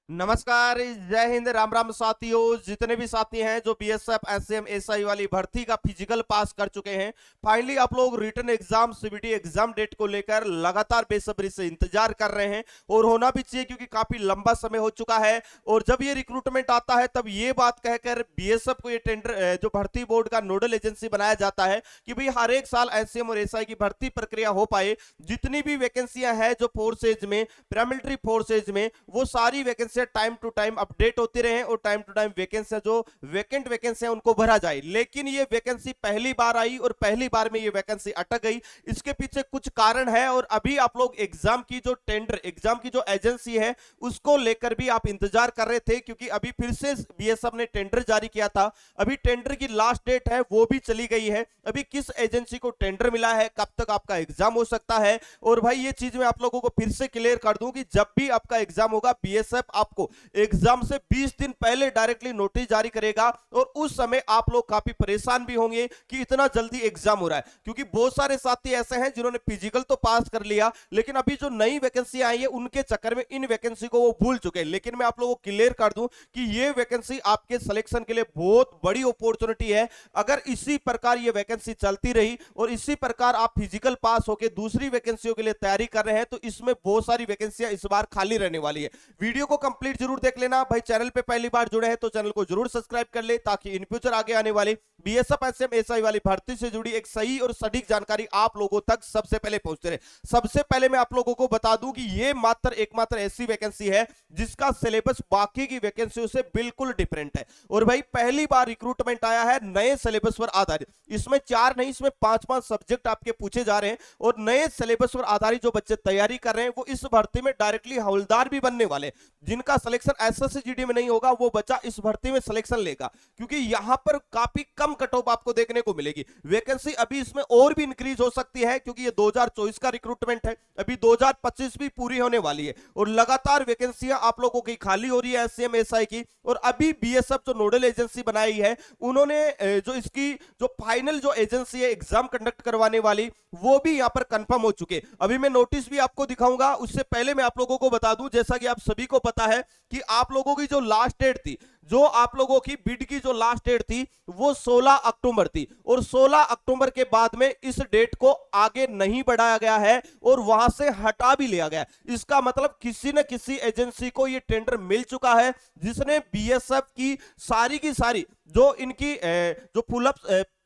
नमस्कार, जय हिंद, राम राम साथियों। जितने भी साथी हैं जो बीएसएफ एसएम एसआई वाली भर्ती का फिजिकल पास कर चुके हैं, फाइनली आप लोग written exam CBT exam date को लेकर लगातार बेसब्री से इंतजार कर रहे हैं और होना भी चाहिए क्योंकि काफी लंबा समय हो चुका है। और जब ये रिक्रूटमेंट आता है तब ये बात कहकर बीएसएफ को ये टेंडर जो भर्ती बोर्ड का नोडल एजेंसी बनाया जाता है कि भाई हर एक साल एसएम और एसआई की भर्ती प्रक्रिया हो पाए। जितनी भी वैकेंसियां हैं जो फोर्सेज में, पैरामिलिट्री फोर्सेज में, वो सारी vacancy time to time update होती रहे और टाइम टू टाइम वैकेंसी जो वैकेंट वैकेंसी उनको भरा जाए। लेकिन ये वैकेंसी पहली बार आई और पहली बार में ये वैकेंसी अटक गई। इसके पीछे कुछ कारण है और अभी आप लोग एग्जाम की जो टेंडर, एग्जाम की जो एजेंसी है उसको लेकर भी आप इंतजार कर रहे थे क्योंकि अभी फिर से बीएसएफ ने टेंडर जारी किया था। अभी टेंडर की लास्ट डेट है वो भी चली गई है। अभी किस एजेंसी को टेंडर मिला है, कब तक आपका एग्जाम हो सकता है, और भाई ये चीज मैं आप लोगों को फिर से क्लियर कर दूं कि जब भी आपका एग्जाम होगा बीएसएफ आपको एग्जाम से 20 दिन पहले डायरेक्टली नोटिस जारी करेगा। और उस समय आप लोग काफी परेशान भी होंगे कि इतना जल्दी एग्जाम हो रहा है, क्योंकि बहुत सारे साथी ऐसे हैं जिन्होंने फिजिकल तो पास कर लिया लेकिन अभी जो नई वैकेंसी आई है उनके चक्कर में इन वैकेंसी को वो भूल चुके हैं। लेकिन मैं आप लोगों को क्लियर कर दूं कि ये वैकेंसी आपके सिलेक्शन के लिए बहुत बड़ी अपॉर्चुनिटी है। अगर इसी प्रकार ये वैकेंसी चलती रही और इसी प्रकार आप फिजिकल पास होकर दूसरी वैकेंसियों के लिए तैयारी कर रहे हैं तो इसमें बहुत सारी वैकेंसियां इस बार खाली रहने वाली है। वीडियो को कंप्लीट जरूर देख लेना। भाई चैनल पे पहली बार जुड़े हैं तो चैनल को जरूर सब्सक्राइब कर ले ताकि इन फ्यूचर आगे आने वाली बीएसएफ एसएम एसआई वाली भर्ती से जुड़ी एक सही और सटीक जानकारी आप लोगों तक सबसे पहले पहुंचते रहे। सबसे पहले मैं आप लोगों को बता दूं कि ये मात्र एकमात्र ऐसी वैकेंसी है जिसका सिलेबस बाकी की वैकेंसियों से बिल्कुल डिफरेंट है। और भाई पहली बार रिक्रूटमेंट आया है नए सिलेबस पर आधारित। इसमें 4 नहीं, इसमें 5-5 सब्जेक्ट आपके पूछे जा रहे हैं और नए सिलेबस पर आधारित जो बच्चे तैयारी कर रहे हैं वो इस भर्ती में डायरेक्टली हवलदार भी बनने वाले। जिनका सिलेक्शन एसएससी में नहीं होगा वो बच्चा इस भर्ती में सिलेक्शन लेगा, क्योंकि यहां पर काफी कम कट ऑफ आपको देखने को मिलेगी। वैकेंसी अभी इसमें और भी इंक्रीज हो सकती है क्योंकि ये 2024 का रिक्रूटमेंट है, अभी 2025 भी पूरी होने वाली है और लगातार वैकेंसियां आप लोगों की खाली हो रही है एसएम एसआई की। और अभी बीएसएफ जो नोडल एजेंसी बनाई है उन्होंने जो इसकी जो फाइनल जो एजेंसी है एग्जाम कंडक्ट करवाने वाली वो भी यहां पर कंफर्म हो चुके। अभी मैं नोटिस भी आपको दिखाऊंगा, उससे पहले मैं आप लोगों को बता दूं, जैसा कि आप सभी को पता है कि आप लोगों की जो लास्ट डेट थी, जो आप लोगों की बिड की जो लास्ट डेट थी वो 16 अक्टूबर थी और 16 अक्टूबर के बाद में इस डेट को आगे नहीं बढ़ाया गया है और वहां से हटा भी लिया गया। इसका मतलब किसी न किसी एजेंसी को ये टेंडर मिल चुका है जिसने बीएसएफ की सारी जो इनकी जो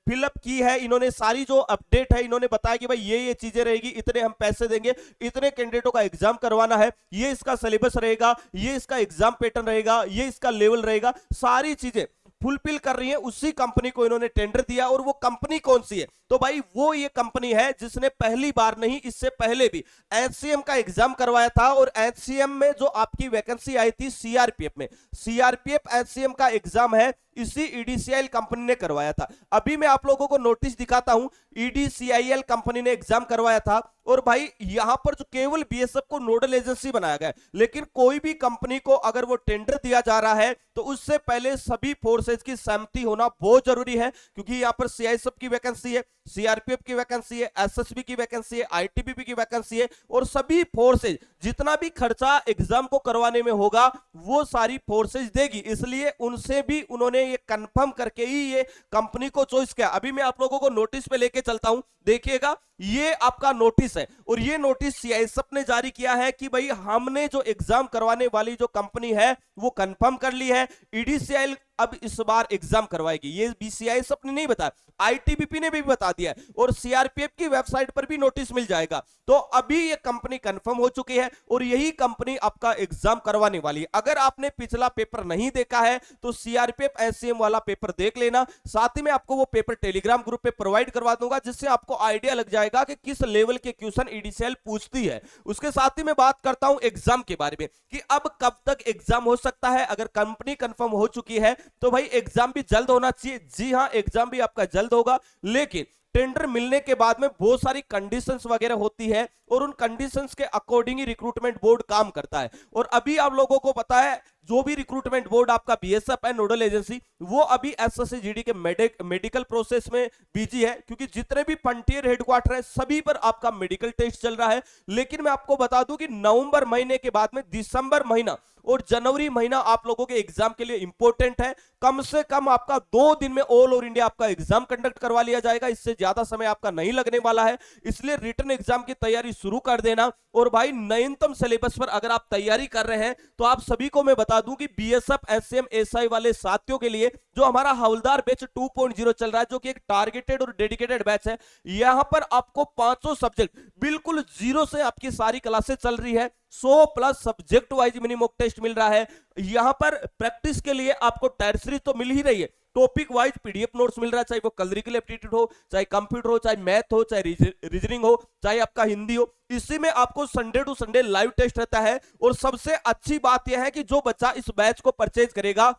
फिलअप की है, इन्होंने सारी जो अपडेट है इन्होंने बताया कि भाई ये चीजें रहेगी, इतने हम पैसे देंगे, इतने कैंडिडेटों का एग्जाम करवाना है, ये इसका सिलेबस रहेगा, ये इसका एग्जाम पैटर्न रहेगा, ये इसका लेवल रहेगा, सारी चीजें फुलफिल कर रही है। उसी कंपनी को इन्होंने टेंडर दिया और वो कंपनी कौन सी है? तो भाई वो ये कंपनी है जिसने पहली बार नहीं, इससे पहले भी एचसीएम का एग्जाम करवाया था और एचसीएम में जो आपकी वैकेंसी आई थी सीआरपीएफ में, सीआरपीएफ एचसीएम का एग्जाम है इसी ईडीसीआईएल कंपनी ने करवाया था। अभी मैं आप लोगों को नोटिस दिखाता हूं, ईडीसीआईएल कंपनी ने एग्जाम करवाया था और भाई यहां पर जो केवल बीएसएफ को नोडल एजेंसी बनाया गया है, लेकिन कोई भी कंपनी को अगर वो टेंडर दिया जा रहा है तो उससे पहले सभी फोर्सेज की सहमति होना बहुत जरूरी है, क्योंकि यहां पर सीआईएसएफ की वैकेंसी है, सीआरपीएफ की वैकेंसी है, एसएसबी की वैकेंसी है, आईटीबीपी की वैकेंसी है और सभी फोर्सेज जितना भी खर्चा एग्जाम को करवाने में होगा वो सारी फोर्सेज देगी। इसलिए उनसे भी उन्होंने ये कंफर्म करके ही ये कंपनी को चॉइस किया। अभी मैं आप लोगों को नोटिस पे लेके चलता हूं, देखिएगा ये आपका नोटिस है और ये नोटिस सीआईएसएफ ने जारी किया है कि भाई हमने जो एग्जाम करवाने वाली जो कंपनी है वो कंफर्म कर ली है, ईडीसीआईएल अब इस बार एग्जाम करवाएगी। ये बीसीआईएसएफ ने नहीं बताया, आईटीबीपी ने भी बता दिया और सीआरपीएफ की वेबसाइट पर भी नोटिस मिल जाएगा। तो अभी ये कंपनी कंफर्म हो चुकी है और यही कंपनी आपका एग्जाम करवाने वाली है। अगर आपने पिछला पेपर नहीं देखा है तो सीआरपीएफ एचसीएम वाला पेपर देख लेना, साथ ही में आपको वो पेपर टेलीग्राम ग्रुप पे प्रोवाइड करवा दूंगा जिससे आपको आइडिया लग जाएगा कि किस लेवल के क्वेश्चन ईडीसीएल पूछती है। उसके साथ ही मैं बात करता हूं एग्जाम के बारे में कि अब कब तक एग्जाम हो सकता है। अगर कंपनी कंफर्म हो चुकी है तो भाई एग्जाम भी जल्द होना चाहिए। जी हां, एग्जाम भी आपका जल्द होगा, लेकिन टेंडर मिलने के बाद में बहुत सारी कंडीशंस वगैरह होती है और उन कंडीशंस के अकॉर्डिंग ही रिक्रूटमेंट बोर्ड काम करता है। और अभी आप लोगों को पता है जो भी रिक्रूटमेंट बोर्ड आपका बीएसएफ है नोडल एजेंसी, वो अभी एसएससी के मेडिकल प्रोसेस में बिजी है, क्योंकि जितने भी फ्रंटियर हेडक्वार्टर है सभी पर आपका मेडिकल टेस्ट चल रहा है। लेकिन मैं आपको बता दूं कि नवंबर महीने के बाद में दिसंबर महीना और जनवरी महीना आप लोगों के एग्जाम के लिए इंपॉर्टेंट है। कम से कम आपका 2 दिन में ऑल ओवर इंडिया आपका एग्जाम कंडक्ट करवा लिया जाएगा, इससे ज्यादा समय आपका नहीं लगने वाला है, इसलिए रिटन एग्जाम की तैयारी शुरू कर देना। और भाई नवीनतम सिलेबस पर अगर आप तैयारी कर रहे हैं तो आप सभी को मैं बता दूं कि बीएसएफ एसएम एसआई वाले साथियों के लिए जो हमारा हवलदार बैच 2.0 चल रहा है, जो कि एक टारगेटेड और डेडिकेटेड बैच है, यहां पर आपको 500 सब्जेक्ट बिल्कुल जीरो से आपकी सारी क्लासेस चल रही है। 100 plus subject wise mini mock test मिल रहा है। यहां पर प्रैक्टिस के लिए आपको टेस्ट तो मिल ही रही है, टॉपिक वाइज पीडीएफ नोट्स मिल रहा है, चाहे वो कलरिकल एप्टीट्यूड हो, चाहे कंप्यूटर हो, चाहे मैथ हो, चाहे रीजनिंग हो, चाहे आपका हिंदी हो। इसी में आपको Sunday to Sunday live test रहता है। और सबसे अच्छी बात यह है कि जो बच्चा इस बैच को परचेज करेगा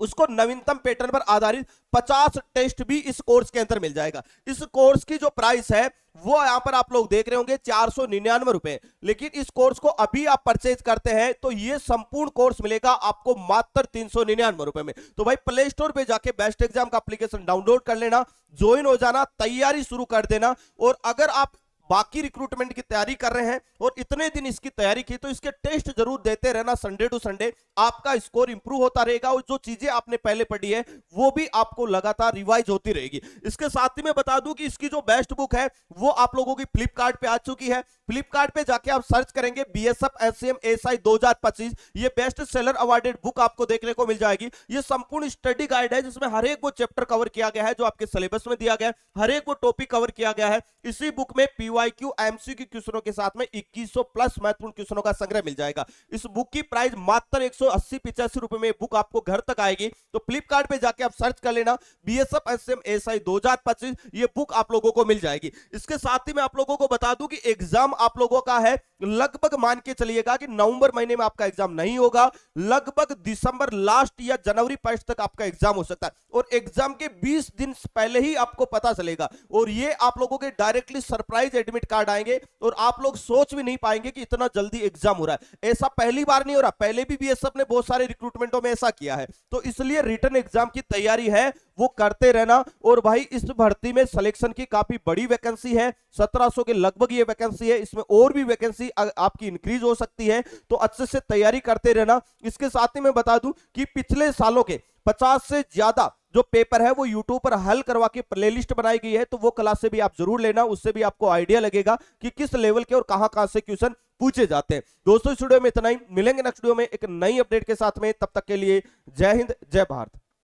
उसको नवीनतम पैटर्न पर आधारित 50 टेस्ट भी इस कोर्स के अंदर मिल जाएगा। इस कोर्स की जो प्राइस है वो यहां पर आप लोग देख रहे होंगे 499 रुपए, लेकिन इस कोर्स को अभी आप परचेज करते हैं तो ये संपूर्ण कोर्स मिलेगा आपको मात्र 399 रुपए में। तो भाई प्ले स्टोर पे जाके बेस्ट एग्जाम का एप्लीकेशन डाउनलोड कर लेना, ज्वाइन हो जाना, तैयारी शुरू कर देना। और अगर आप बाकी रिक्रूटमेंट की तैयारी कर रहे हैं और इतने दिन इसकी तैयारी की तो इसके टेस्ट जरूर देते रहना संडे टू संडे, आपका स्कोर इंप्रूव होता रहेगा और जो चीजें आपने पहले पढ़ी है वो भी आपको लगातार रिवाइज होती रहेगी। इसके साथ ही मैं बता दूं कि इसकी जो बेस्ट बुक है वो आप लोगों की फ्लिपकार्ट पे आ चुकी है। फ्लिपकार्ट पे जाके आप सर्च करेंगे बीएसएफ एसएम एसआई 2025, ये बेस्ट सेलर अवार्डेड बुक आपको देखने को मिल जाएगी। ये संपूर्ण स्टडी गाइड है जिसमें हर एक वो चैप्टर कवर किया गया है जो आपके सिलेबस में दिया गया है, हर एक वो टॉपिक कवर किया गया है। इसी बुक में पीवाईक्यू एमसीक्यू क्वेश्चनों के साथ में 2100 प्लस महत्वपूर्ण क्वेश्चनों का संग्रह मिल जाएगा। इस बुक की प्राइस मात्र 180-85 रुपए में बुक आपको घर तक आएगी। तो फ्लिपकार्ट पे जाके आप सर्च कर लेना बीएसएफ एसएम एसआई 2025, ये बुक आप लोगों को मिल जाएगी। इसके साथ ही मैं आप लोगों को बता दूं कि एग्जाम आप लोगों का है लगभग मान के चलिएगा कि नवंबर महीने में आपका एग्जाम नहीं होगा, लगभग दिसंबर लास्ट या जनवरी फर्स्ट तक आपका एग्जाम हो सकता है। और एग्जाम के 20 दिन पहले ही आपको पता चलेगा और ये आप लोगों के डायरेक्टली सरप्राइज एडमिट कार्ड आएंगे और आप लोग सोच भी नहीं पाएंगे कि इतना जल्दी एग्जाम हो रहा है। ऐसा पहली बार नहीं हो रहा, पहले भी बीएसएफ ने बहुत सारे रिक्रूटमेंटों में ऐसा किया है। तो इसलिए रिटन एग्जाम की तैयारी है वो करते रहना। और भाई इस भर्ती में सिलेक्शन की काफी बड़ी वैकेंसी है, 1700 के लगभग ये वैकेंसी है, इसमें और भी वैकेंसी आपकी इंक्रीज हो सकती है, तो अच्छे से तैयारी करते रहना। इसके साथ ही मैं बता दूं कि पिछले सालों के 50 से ज्यादा जो पेपर है वो यूट्यूब पर हल करवा के प्लेलिस्ट बनाई गई है, तो वो क्लास से भी आप जरूर लेना, उससे भी आपको आइडिया लगेगा कि किस लेवल के और कहां से क्वेश्चन पूछे जाते हैं। दोस्तों इस वीडियो में इतना ही, मिलेंगे नेक्स्ट वीडियो में एक नई अपडेट के साथ में, तब तक के लिए जय हिंद जय भारत।